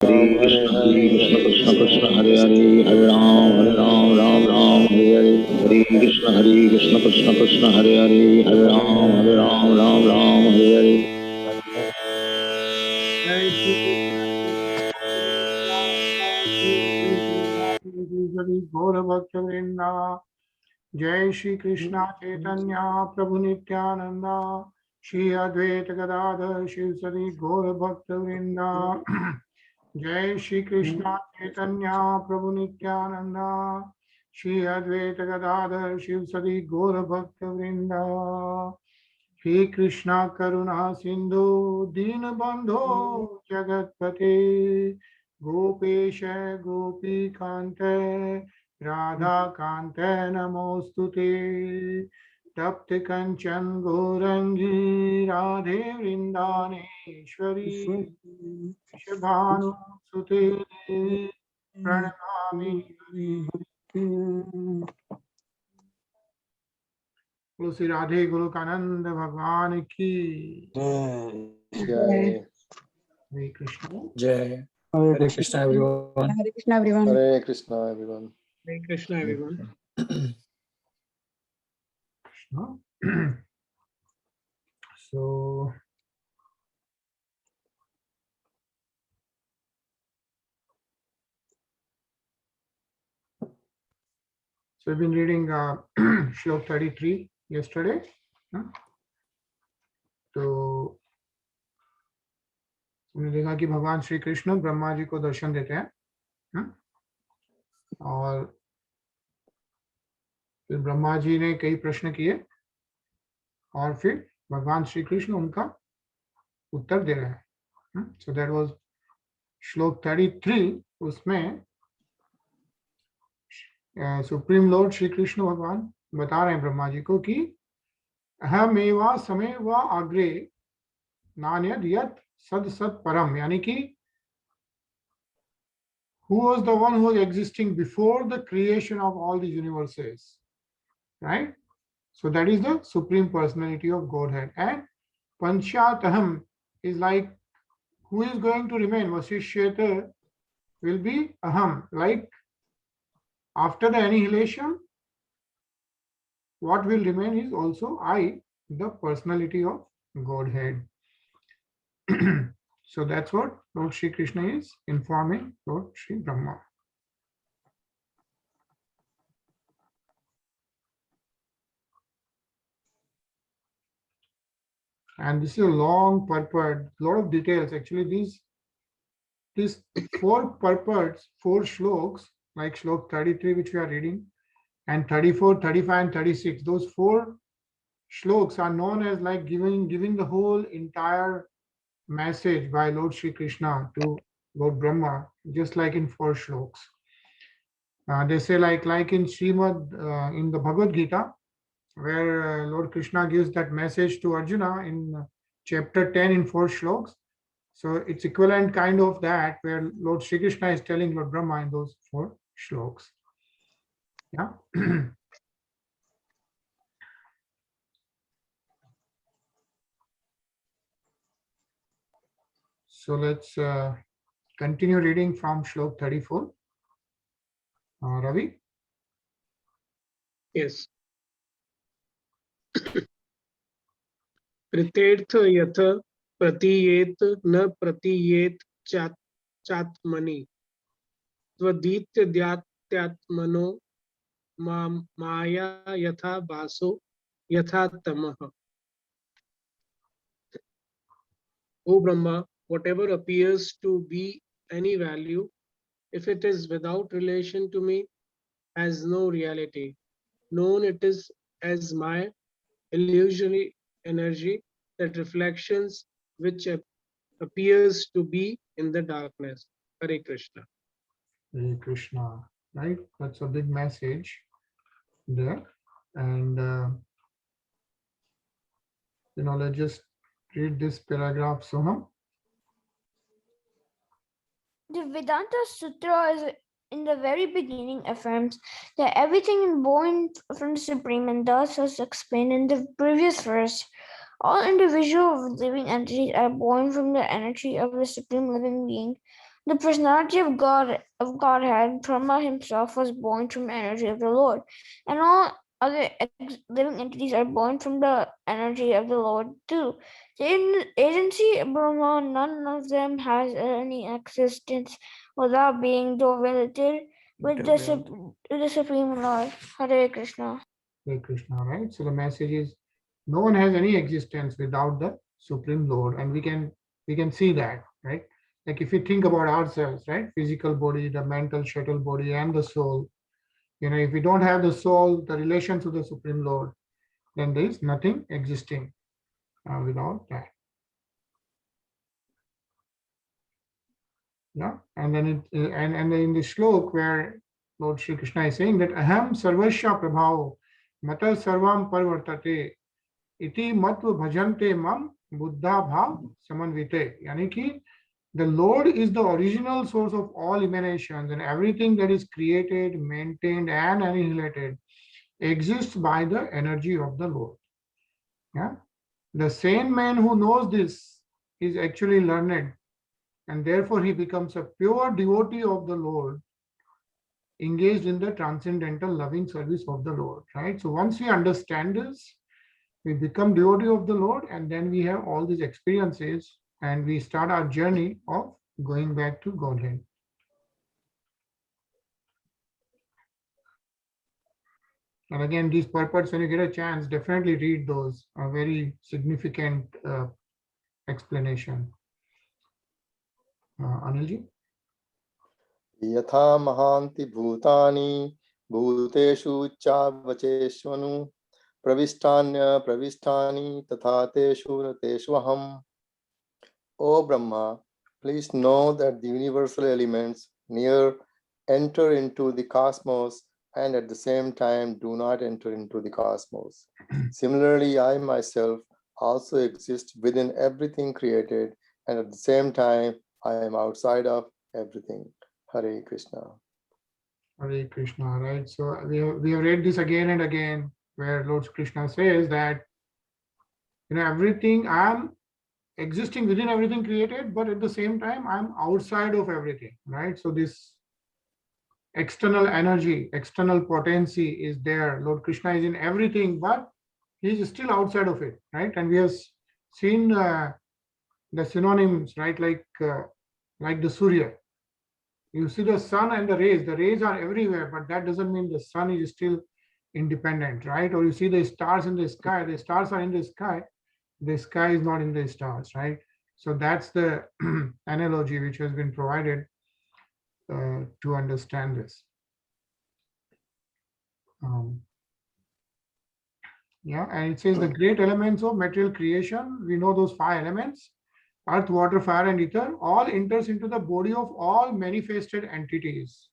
Hare Krishna Krishna Krishna Hare Hare Hare Ram Ram Ram Hare Hare Hare Krishna Krishna Hare Hare Hare Ram Ram Hare Hare. Jai Shri Krishna Gaura Bhakta Vrinda. Jai Shri Krishna Chaitanya Prabhu Nityananda. Shri Advaita Gadadhar Shivsari Gaura Bhakta Vrinda. Jai Shri Krishna Chaitanya Prabhu Nityananda. Shri Advaita Gadadhar Shivsari Gaura Bhakta Vrinda. He Krishna Karuna Sindhu Dinabandho Jagatpate Gopesha Gopi Kante Radha Kante Namostute Tapti Kanchan Gorangi Radhe Vrindaneshwari Shabhanu Sute Pranami बोलो श्री राधे गोलोकानंद भगवान की जय हरे कृष्ण जय Hare Krishna everyone. Hare Krishna everyone. Hare Krishna everyone. Hare Krishna everyone. So we've been reading Shlok 33 yesterday. तो हमने देखा कि भगवान श्री कृष्ण ब्रह्मा जी को दर्शन देते हैं और फिर ब्रह्मा जी ने कई प्रश्न किए और फिर भगवान श्री कृष्ण उनका उत्तर दे रहे हैं. So that was श्लोक 33. उसमें सुप्रीम लॉर्ड श्री कृष्ण भगवान बता रहे हैं ब्रह्मा जी को कि अहमेवा समय व अग्रे नान्यद यत् सद सत परम, यानी कि who was the one who was existing before the creation of all the universes, right? So that is the supreme personality of Godhead. And Panchataham is like who is going to remain. Vasishyata will be Aham, like after the annihilation, what will remain is also I, the personality of Godhead. So that's what Lord Shri Krishna is informing Lord Shri Brahma. And this is a long purport, a lot of details. Actually, these four purports, four shloks, like shlok 33, which we are reading, and 34, 35, and 36, those four shloks are known as like giving the whole entire message by Lord Shri Krishna to Lord Brahma, just like in four shloks. They say like in Srimad, in the Bhagavad Gita, where Lord Krishna gives that message to Arjuna in chapter 10 in four shloks. So it's equivalent kind of that, where Lord Shri Krishna is telling Lord Brahma in those four shloks. Yeah. So let's continue reading from shlok 34. Ravi? Yes. प्रत्यर्थ यथ प्रतीयेत न प्रतीयेत चात्मनि त्वदीत्यात्मनो माया यथा वासो यथा तमः. O Brahma, whatever appears to be any value, if it is without relation to me, has no reality. Known it is as my illusory energy, that reflections which appears to be in the darkness. Hare Krishna. Hare Krishna. Right? That's a big message there. And, let's just read this paragraph, Sonam. The Vedanta Sutra is in the very beginning affirms that everything is born from the Supreme, and thus, as explained in the previous verse, all individual living entities are born from the energy of the Supreme Living Being, The personality of Godhead, Brahma himself was born from energy of the Lord, and all other living entities are born from the energy of the Lord too. The agency of Brahma, none of them has any existence without being related with the Supreme Lord. Hare Krishna. Hare Krishna, right? So the message is no one has any existence without the Supreme Lord, and we can see that, right? Like if you think about ourselves, right? Physical body, the mental shuttle body, and the soul. If we don't have the soul, the relation to the Supreme Lord, then there is nothing existing without that. Yeah, and then and in the shlok where Lord Shri Krishna is saying that aham sarvasya prabhavo matar sarvam parvartate iti matva bhajante mam buddha bhav samanvite. Yani ki the Lord is the original source of all emanations, and everything that is created, maintained, and annihilated exists by the energy of the Lord. Yeah, the sane man who knows this is actually learned, and therefore he becomes a pure devotee of the Lord, engaged in the transcendental loving service of the Lord, right? So once we understand this, we become devotee of the Lord, and then we have all these experiences, and we start our journey of going back to Godhead. And again, these purports, when you get a chance, definitely read those. A very significant explanation. Anilji? यथा महान्ति भूतानि भूतेषु चावचेष्वनु प्रविष्टान्य प्रविष्टानि तथा तेषु न तेष्वहम्. O Brahma, please know that the universal elements near enter into the cosmos and at the same time do not enter into the cosmos. Similarly, I myself also exist within everything created, and at the same time I am outside of everything. Hare Krishna. Hare Krishna, right? So we have read this again and again, where Lord Krishna says that everything, I'm existing within everything created, but at the same time I'm outside of everything, right? So this external energy, external potency is there. Lord Krishna is in everything, but he's still outside of it, right? And we have seen the synonyms, right? Like the Surya. You see the sun and the rays are everywhere, but that doesn't mean the sun is still independent, right? Or you see the stars in the sky, the stars are in the sky is not in the stars, right? So that's the analogy which has been provided to understand this. Yeah, and it says the great elements of material creation, we know those 5 elements: earth, water, fire, and ether, all enters into the body of all manifested entities.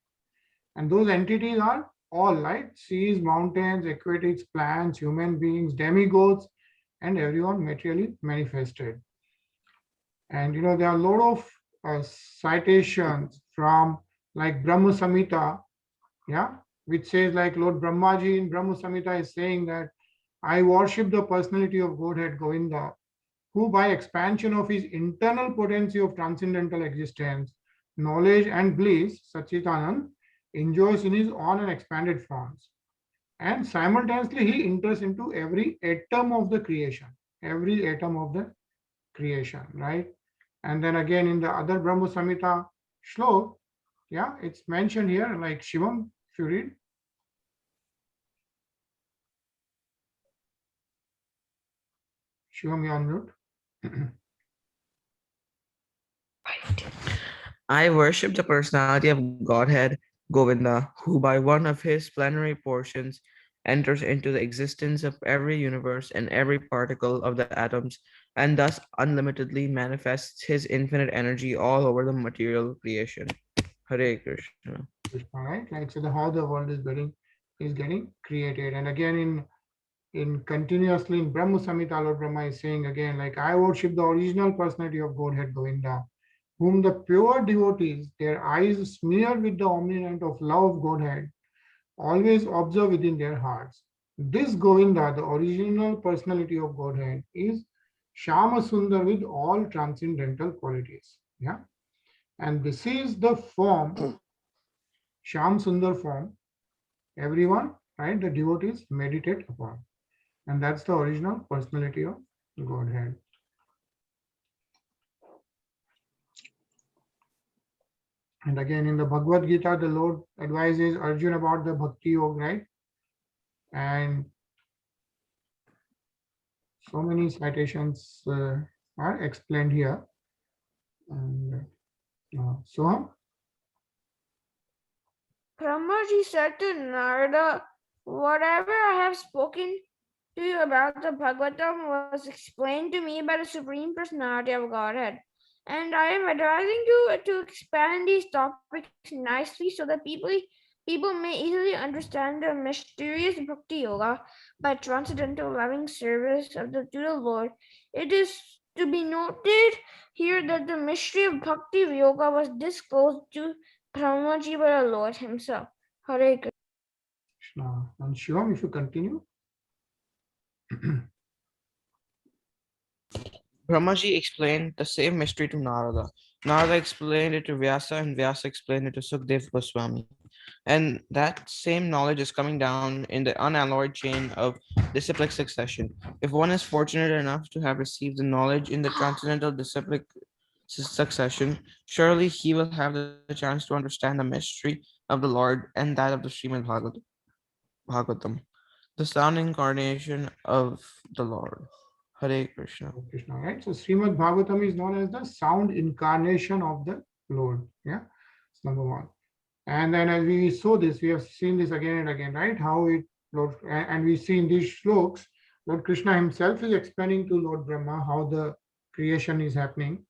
And those entities are all, right? Seas, mountains, aquatics, plants, human beings, demigods, and everyone materially manifested. And there are a lot of citations from like Brahma Samhita, yeah, which says like Lord Brahmaji in Brahma Samhita is saying that I worship the personality of Godhead Govinda, who by expansion of his internal potency of transcendental existence, knowledge and bliss, Sachitanand, enjoys in his own and expanded forms. And simultaneously he enters into every atom of the creation, right? And then again in the other Brahma Samhita shlok, yeah, it's mentioned here like Shivam, if you read. Shivam, you're on mute. I worship the personality of Godhead, Govinda, who by one of his plenary portions enters into the existence of every universe and every particle of the atoms, and thus unlimitedly manifests his infinite energy all over the material creation. Hare Krishna. Right? Like so, how the world is getting created, and again in continuously in Brahma Samhita, Lord Brahma is saying again like I worship the original personality of Godhead Govinda, whom the pure devotees, their eyes smeared with the omniscient of love of Godhead, always observe within their hearts. This Govinda, the original personality of Godhead, is Shama Sundar with all transcendental qualities. Yeah. And this is the form, Shyam Sundar form, everyone, right, the devotees meditate upon. And that's the original personality of Godhead. And again, in the Bhagavad Gita, the Lord advises Arjuna about the Bhakti Yoga, right? And so many citations are explained here. And so, Brahmaji said to Narada, whatever I have spoken to you about the Bhagavatam was explained to me by the Supreme Personality of Godhead. And I am advising you to expand these topics nicely so that people may easily understand the mysterious Bhakti Yoga by transcendental loving service to the Lord. It is to be noted here that the mystery of Bhakti Yoga was disclosed to Brahmaji by the Lord himself. Hare Krishna. And Shivam, if you continue. Brahmaji explained the same mystery to Narada. Narada explained it to Vyasa, and Vyasa explained it to Sukdev Goswami. And that same knowledge is coming down in the unalloyed chain of disciplic succession. If one is fortunate enough to have received the knowledge in the transcendental disciplic succession, surely he will have the chance to understand the mystery of the Lord and that of the Srimad Bhagavatam, the sound incarnation of the Lord. Hare Krishna. Krishna, right? So Srimad Bhagavatam is known as the sound incarnation of the Lord. Yeah, it's number one. And then as we saw this, we have seen this again and again, right? How it, Lord, and we see in these shloks, Lord Krishna himself is explaining to Lord Brahma how the creation is happening.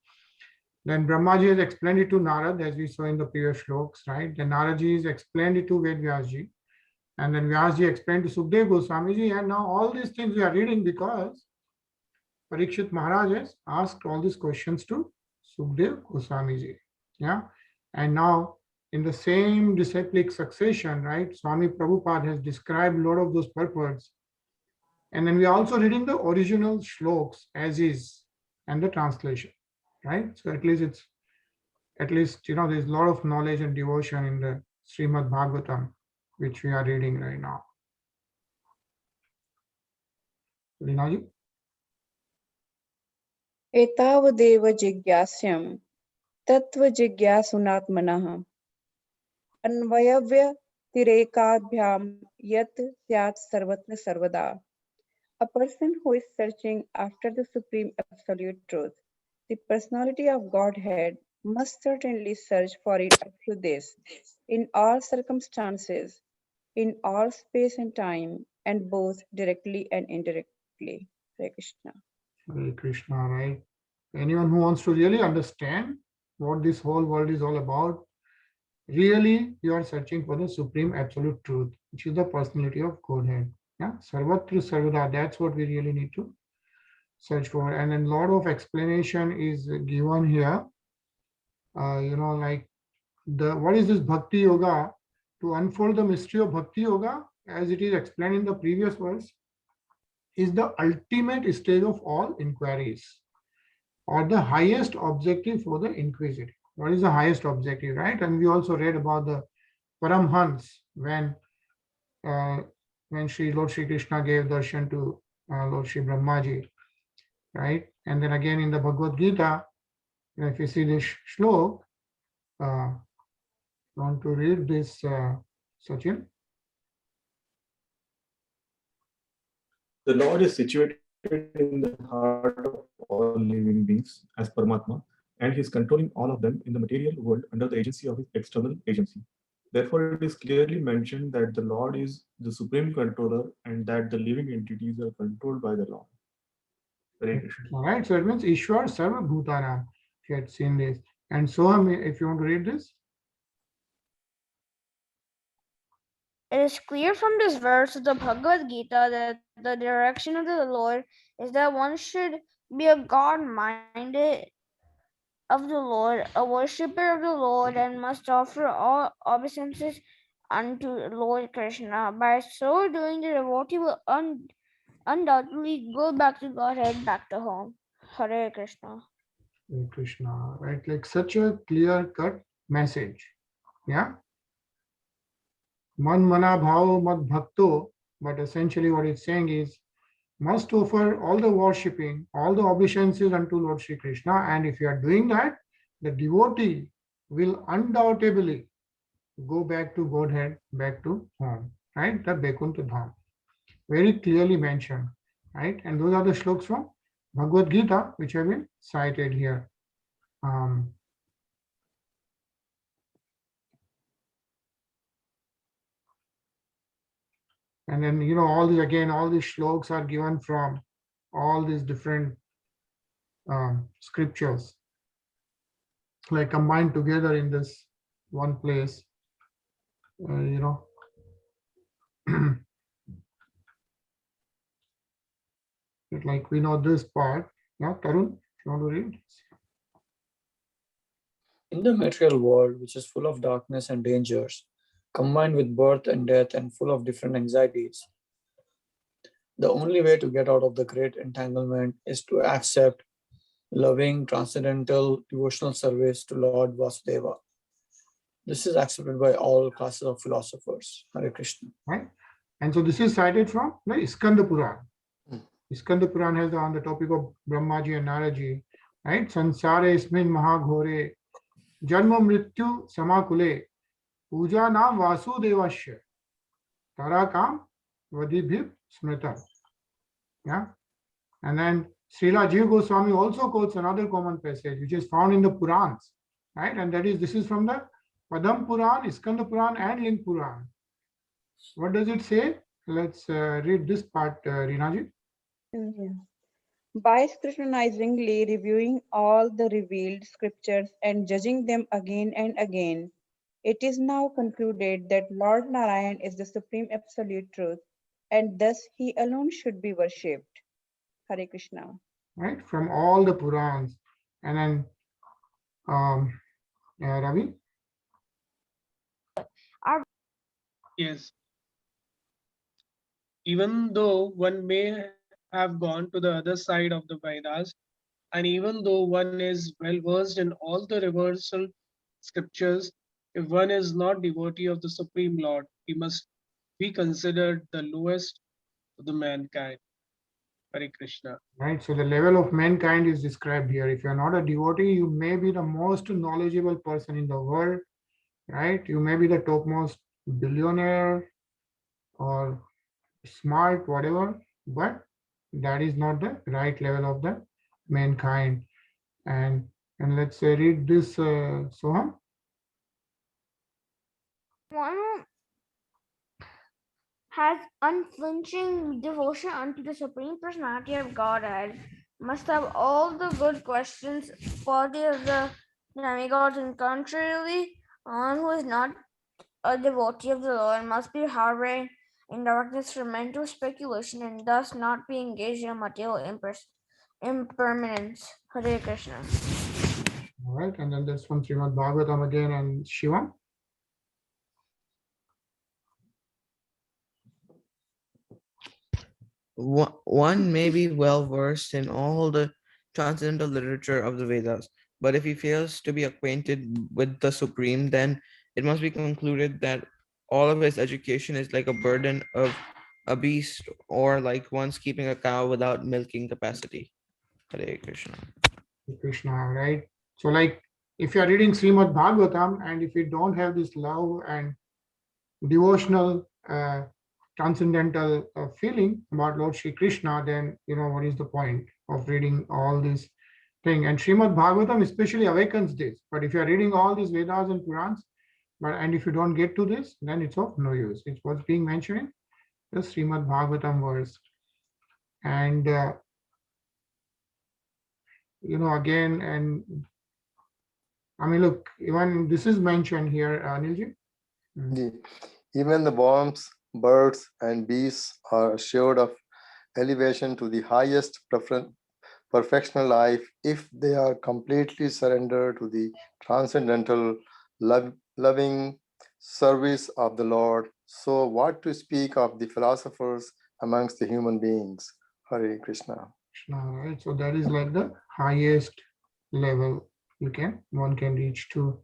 Then Brahmaji has explained it to Narad, as we saw in the previous shloks, right? Then Naradji has explained it to Ved Vyasji. And then Vyasji explained to Sukdev Goswamiji. And now all these things we are reading because Parikshit Maharaj has asked all these questions to Sukdev Goswamiji. Yeah. And now in the same disciplic succession, right, Swami Prabhupada has described a lot of those purports. And then we are also reading the original shloks as is and the translation, right? So at least there's a lot of knowledge and devotion in the Srimad Bhagavatam, which we are reading right now. Rinaji? एतावदेव जिज्ञास्यं तत्त्वजिज्ञासुनात्मनः अन्वयव्यतिरेकाभ्यां यत् स्यात् सर्वत्र सर्वदा. A person who is searching after the supreme absolute truth, the personality of Godhead, must certainly search for it through this, in all circumstances, in all space and time, and both directly and indirectly. Hare Krishna. Hare Krishna, right? Anyone who wants to really understand what this whole world is all about, really you are searching for the supreme absolute truth, which is the personality of Godhead. Yeah, Sarvatra Sarvada, that's what we really need to search for. And then a lot of explanation is given here. Like what is this Bhakti Yoga? To unfold the mystery of Bhakti Yoga, as it is explained in the previous verse, is the ultimate stage of all inquiries, or the highest objective for the inquisitive. What is the highest objective, right? And we also read about the Paramhans when Lord Shri Krishna gave darshan to Lord Shri Brahmaji, right? And then again in the Bhagavad Gita, if you see this shlok, want to read this, Sachin? The Lord is situated in the heart of all living beings as Paramatma, and He is controlling all of them in the material world under the agency of His external agency. Therefore, it is clearly mentioned that the Lord is the supreme controller and that the living entities are controlled by the Lord. All right, so it means Ishwar Sarva Bhutanam. If you had seen this. And so, if you want to read this. It is clear from this verse of the Bhagavad Gita that the direction of the Lord is that one should be a God-minded of the Lord, a worshipper of the Lord, and must offer all obeisances unto Lord Krishna. By so doing, the devotee will undoubtedly go back to Godhead, back to home. Hare Krishna. Hare Krishna, right? Like such a clear-cut message. Yeah. Man mana bhavo mad bhakto, but essentially what it's saying is must offer all the worshipping, all the obeisances unto Lord Sri Krishna, and if you are doing that, the devotee will undoubtedly go back to Godhead, back to home, right? The Vaikuntha Dham. Very clearly mentioned, right? And those are the shlokas from Bhagavad Gita, which have been cited here. And then, all these, again, all these shlokas are given from all these different scriptures, like combined together in this one place, like we know this part. Yeah, Tarun, if you want to read? In the material world, which is full of darkness and dangers, combined with birth and death and full of different anxieties, the only way to get out of the great entanglement is to accept loving, transcendental, devotional service to Lord Vasudeva. This is accepted by all classes of philosophers. Hare Krishna. Right? And so this is cited from the Skanda Puran. Skanda Puran has on the topic of Brahmaji and Naraji, right? Sansare ismin mahaghore janma mrityu samakule puja nam vasudevasya tarakam vadibhib smrita. Yeah. And then Srila Jiva Goswami also quotes another common passage which is found in the Purans, right? And this is from the Padam Puran, Skanda Puran, and Ling Puran. What does it say? Let's read this part, Rinaji. By scrutinizingly reviewing all the revealed scriptures and judging them again and again, it is now concluded that Lord Narayan is the supreme absolute truth, and thus he alone should be worshipped. Hare Krishna. Right, from all the Purans. And then, Ravi? Yes. Even though one may have gone to the other side of the Vedas, and even though one is well versed in all the reversal scriptures, if one is not devotee of the Supreme Lord, he must be considered the lowest of the mankind. Hare Krishna. Right, so the level of mankind is described here. If you're not a devotee, you may be the most knowledgeable person in the world, right? You may be the topmost billionaire or smart, whatever, but that is not the right level of the mankind. And let's say read this, Soham. One who has unflinching devotion unto the Supreme Personality of Godhead must have all the good questions, quality of the demigods, and contrarily, one who is not a devotee of the Lord must be harboring in darkness for mental speculation and thus not be engaged in material impermanence. Hare Krishna. All right, and then this from Srimad Bhagavatam again, and Shiva. One may be well versed in all the transcendental literature of the Vedas, but if he fails to be acquainted with the Supreme, then it must be concluded that all of his education is like a burden of a beast, or like one's keeping a cow without milking capacity. Hare Krishna. Krishna, right? So, like, if you are reading Srimad Bhagavatam and if you don't have this love and devotional, transcendental feeling about Lord Sri Krishna, then what is the point of reading all this thing? And Srimad Bhagavatam especially awakens this. But if you are reading all these Vedas and Purans, and if you don't get to this, then it's of no use. It's what's being mentioned in the Srimad Bhagavatam verse. And again, and I mean, look, even this is mentioned here, Anilji. Even the worms, birds, and beasts are assured of elevation to the highest perfectional life if they are completely surrendered to the transcendental, loving service of the Lord. So, what to speak of the philosophers amongst the human beings? Hare Krishna. Right? So that is like the highest level one can reach to.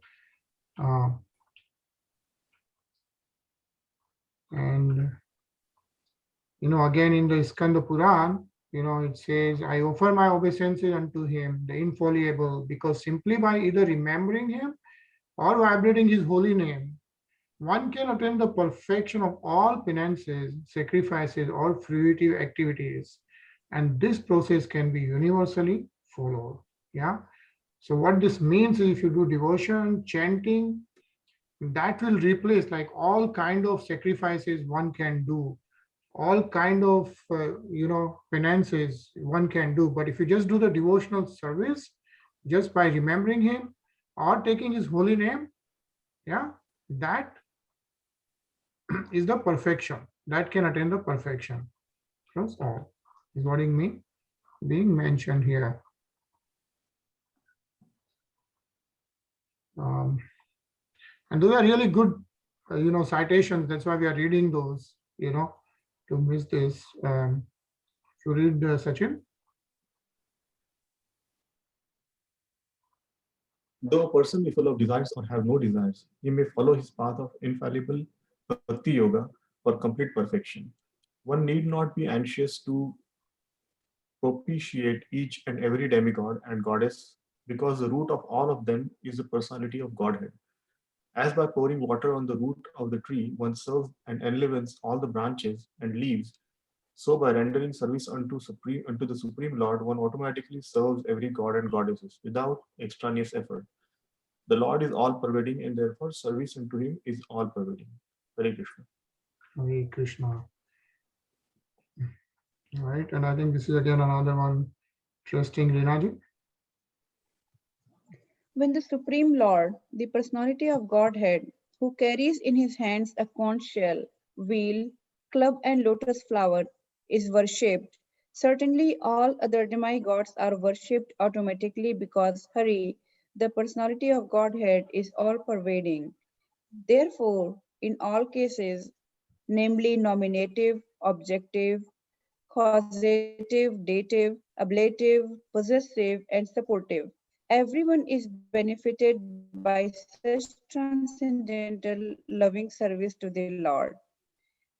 And again in the Skanda Puran, it says, I offer my obeisances unto him, the infallible, because simply by either remembering him or vibrating his holy name, one can attain the perfection of all penances, sacrifices, or fruitive activities. And this process can be universally followed. Yeah. So what this means is if you do devotion, chanting, that will replace like all kind of sacrifices one can do, all kind of penances one can do. But if you just do the devotional service just by remembering him or taking his holy name, yeah, that is the perfection that can attain the perfection. Plus all is what being mentioned here. And those are really good citations. That's why we are reading those, to miss this. To read Sachin. Though a person be full of desires or have no desires, he may follow his path of infallible bhakti yoga for complete perfection. One need not be anxious to propitiate each and every demigod and goddess, because the root of all of them is the personality of Godhead. As by pouring water on the root of the tree, one serves and enlivens all the branches and leaves, so by rendering service unto the Supreme Lord, one automatically serves every god and goddesses without extraneous effort. The Lord is all-pervading, and therefore service unto him is all-pervading. Hare Krishna. Hare Krishna. Right, and I think this is again another one interesting, Rinaji. When the Supreme Lord, the personality of Godhead, who carries in his hands a conch shell, wheel, club, and lotus flower, is worshipped, certainly all other demigods are worshipped automatically because Hare, the personality of Godhead, is all pervading. Therefore, in all cases, namely nominative, objective, causative, dative, ablative, possessive, and supportive, everyone is benefited by such transcendental loving service to the Lord.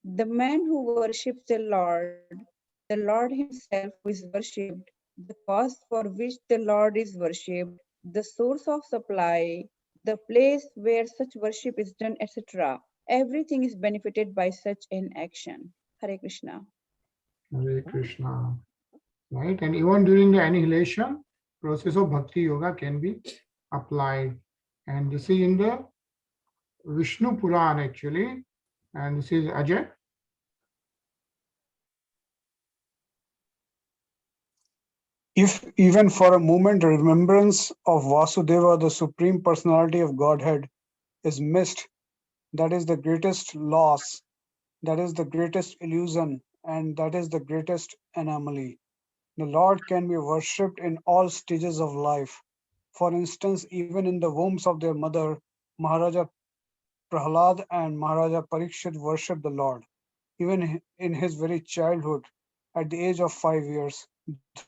The man who worships the Lord himself who is worshipped, the cause for which the Lord is worshipped, the source of supply, the place where such worship is done, etc. Everything is benefited by such an action. Hare Krishna. Hare Krishna. Right, and even during the annihilation process of Bhakti Yoga can be applied. And this is in the Vishnu Puran actually. And this is Ajay. If even for a moment remembrance of Vasudeva, the Supreme Personality of Godhead, is missed, that is the greatest loss, that is the greatest illusion, and that is the greatest anomaly. The Lord can be worshipped in all stages of life. For instance, even in the wombs of their mother, Maharaja Prahlad and Maharaja Parikshit worshipped the Lord. Even in his very childhood, at the age of 5 years,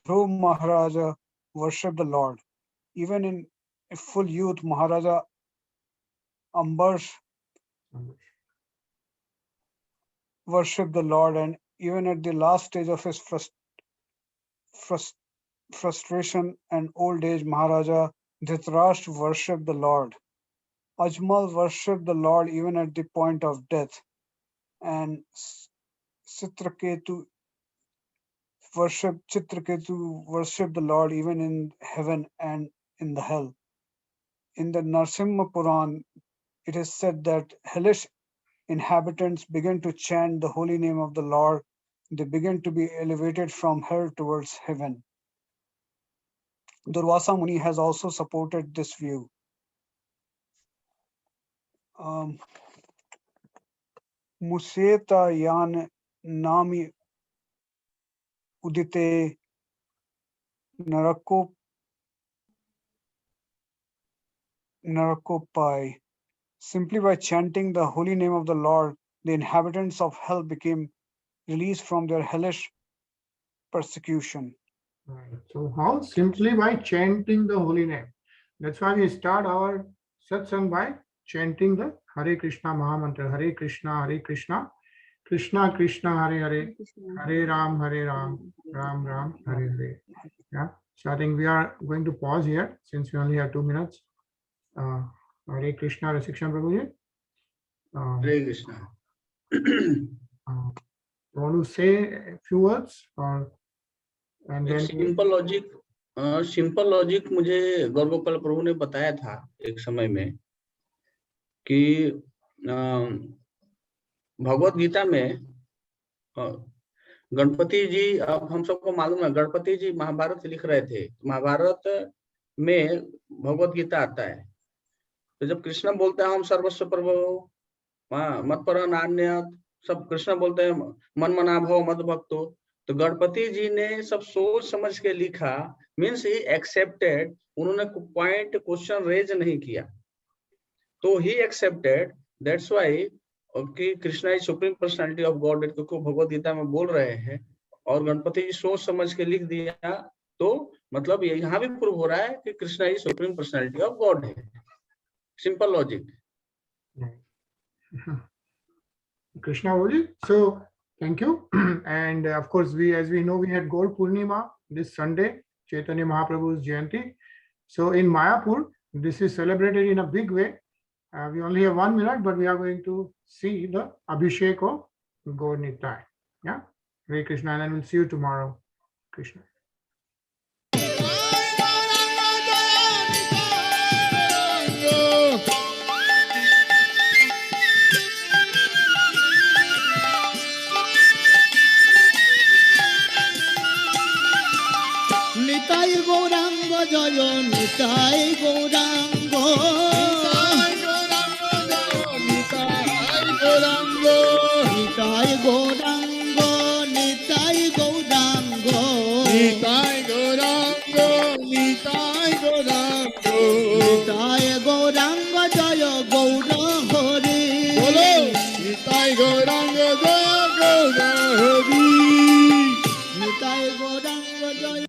Dhruv Maharaja worshipped the Lord. Even in full youth, Maharaja Ambash worshipped the Lord, and even at the last stage of his frustration and old age, Maharaja Dhritarashtra worshipped the Lord. Ajmal worshipped the Lord even at the point of death, and Chitraketu worshipped the Lord even in heaven and in the hell. In the Narsimha Puran, it is said that hellish inhabitants begin to chant the holy name of the Lord. They begin to be elevated from hell towards heaven. Durvasa Muni has also supported this view. Museta yan nami udite narakopai. Simply by chanting the holy name of the Lord, the inhabitants of hell became released from their hellish persecution. Right. So how? Simply by chanting the holy name. That's why we start our satsang by chanting the Hare Krishna Mahamantra. Hare Krishna, Krishna Krishna, Hare Hare, Hare Ram, Ram Ram, Hare Hare. Yeah. So I think we are going to pause here since we only have 2 minutes. Hare Krishna, Rasikshan Prabhuji. Hare Krishna. Want to say a few words or and then simple logic मुझे गौरगोपाल प्रभु ने बताया था एक समय में कि भगवत गीता में गणपति जी, अब हम सबको मालूम है गणपति जी महाभारत लिख रहे थे, महाभारत में भगवत गीता आता है। तो जब कृष्ण बोलते हैं हम सर्वस्व प्रभु मत पर नान्य, सब कृष्ण बोलते हैं मन मना भव मद भक्तो, तो गणपति जी ने सब सोच समझ के लिखा, मीन्स ही एक्सेप्टेड, उन्होंने पॉइंट क्वेश्चन रेज नहीं किया, तो ही एक्सेप्टेड। दैट्स व्हाई कि Krishna is supreme personality of God, क्योंकि भगवत गीता में बोल रहे हैं और गणपति जी सोच समझ के लिख दिया, तो मतलब यहाँ भी प्रूव हो रहा है कि Krishna is supreme personality of God है। Simple logic. Krishna Holy. So thank you. And of course, as we know, we had Gaur Purnima this Sunday, Chaitanya Mahaprabhu's Jayanti. So in Mayapur, this is celebrated in a big way. We only have 1 minute, but we are going to see the Abhishek of Gaur Nitai. Yeah. Hare Krishna, and we'll see you tomorrow. Krishna. Nitai Gauranga জয় নিতাই গৌরাঙ্গ, নিতাই গৌরাঙ্গ, নিতাই গৌরাঙ্গ, নিতাই গৌরাঙ্গ, নিতাই গৌরাঙ্গ, নিতাই গৌরাঙ্গ, নিতাই গৌরাঙ্গ জয় গৌর হরি, বলো নিতাই গৌরাঙ্গ জয় গৌর হরি, নিতাই গৌরাঙ্গ জয়।